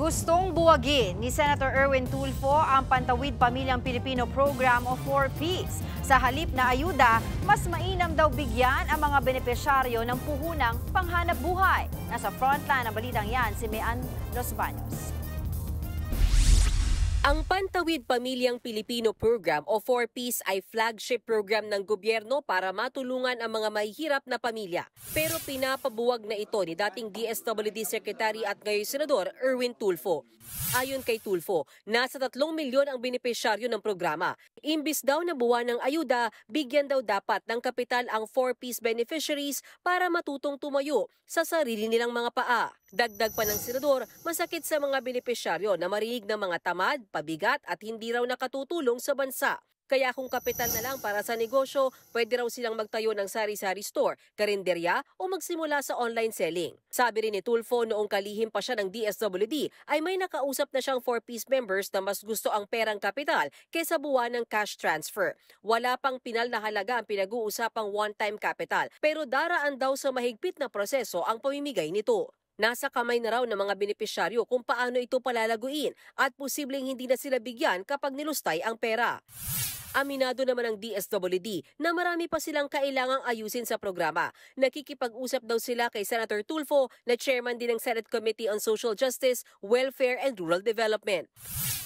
Gustong buwagin ni Senator Erwin Tulfo ang Pantawid Pamilyang Pilipino Program o 4Ps. Sa halip na ayuda, mas mainam daw bigyan ang mga benepisyaryo ng puhunang panghanap buhay. Nasa frontline ng balitang yan si Mean Los Baños. Ang Pantawid Pamilyang Pilipino Program o 4Ps ay flagship program ng gobyerno para matulungan ang mga mahihirap na pamilya. Pero pinapabuwag na ito ni dating DSWD Secretary at ngayon Senador Erwin Tulfo. Ayon kay Tulfo, nasa 3 milyon ang benepisyaryo ng programa. Imbis daw na buwan ng ayuda, bigyan daw dapat ng kapital ang 4Ps beneficiaries para matutong tumayo sa sarili nilang mga paa. Dagdag pa ng senador, masakit sa mga benepisyaryo na marinig ng mga tamad, pabigat at hindi raw nakatutulong sa bansa. Kaya kung kapital na lang para sa negosyo, pwede raw silang magtayo ng sari-sari store, karinderya o magsimula sa online selling. Sabi rin ni Tulfo noong kalihim pa siya ng DSWD ay may nakausap na siyang 4Ps members na mas gusto ang perang kapital kaysa buwan ng cash transfer. Wala pang pinal na halaga ang pinag-uusapang one-time capital pero daraan daw sa mahigpit na proseso ang pamimigay nito. Nasa kamay na raw ng mga benepisyaryo kung paano ito palalaguin at posibleng hindi na sila bigyan kapag nilustay ang pera. Aminado naman ang DSWD na marami pa silang kailangang ayusin sa programa. Nakikipag-usap daw sila kay Senator Tulfo na chairman din ng Senate Committee on Social Justice, Welfare and Rural Development.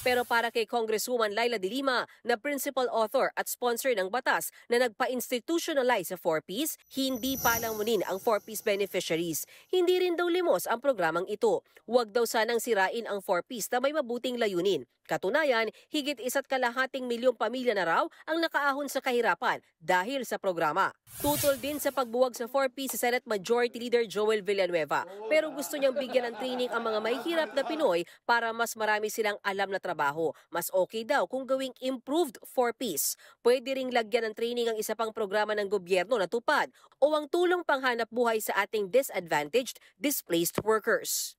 Pero para kay Congresswoman Laila De Lima na principal author at sponsor ng batas na nagpa-institutionalize sa 4Ps, hindi palamunin ang 4Ps beneficiaries. Hindi rin daw limos ang programang ito. Huwag daw sanang sirain ang 4Ps na may mabuting layunin. Katunayan, higit 1.5 milyong pamilya na raw ang nakaahon sa kahirapan dahil sa programa. Tutol din sa pagbuwag sa 4Ps si Senate Majority Leader Joel Villanueva. Pero gusto niyang bigyan ng training ang mga mahihirap na Pinoy para mas marami silang alam na trabaho. Mas okay daw kung gawing improved 4Ps. Pwede ring lagyan ng training ang isa pang programa ng gobyerno na tupad o ang tulong panghanap buhay sa ating disadvantaged, displaced workers.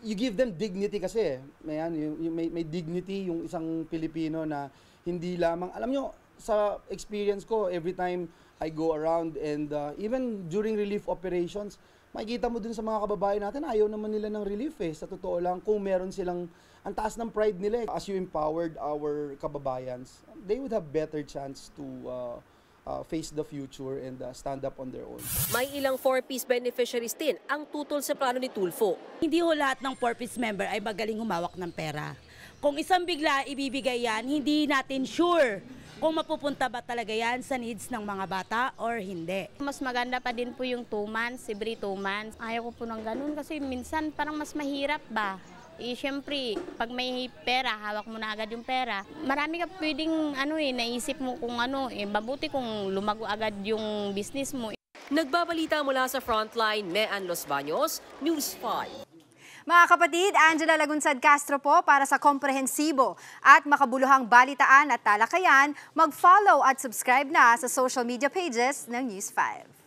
You give them dignity kasi. May dignity yung isang Pilipino na hindi lamang, alam nyo, sa experience ko, every time I go around and even during relief operations, makikita mo dun sa mga kababayan natin, ayaw naman nila ng relief eh. Sa totoo lang, kung meron silang, ang taas ng pride nila eh. As you empowered our kababayans, they would have better chance to face the future and stand up on their own. May ilang 4Ps beneficiaries din ang tutol sa plano ni Tulfo. Hindi ho lahat ng 4Ps member ay magaling humawak ng pera. Kung isang bigla ibibigay yan, hindi natin sure kung mapupunta ba talaga yan sa needs ng mga bata or hindi. Mas maganda pa din po yung 2 months, every 2 months. Ayaw ko po ng ganun kasi minsan parang mas mahirap ba. Siyempre, pag may pera, hawak mo na agad yung pera. Marami ka pwedeng naisip mo kung mabuti kung lumago agad yung business mo. Nagbabalita mula sa Frontline, Mean Los Baños, News 5. Mga kapatid, Angela Lagunsad Castro po para sa komprehensibo at makabuluhang balitaan at talakayan. Mag-follow at subscribe na sa social media pages ng News 5.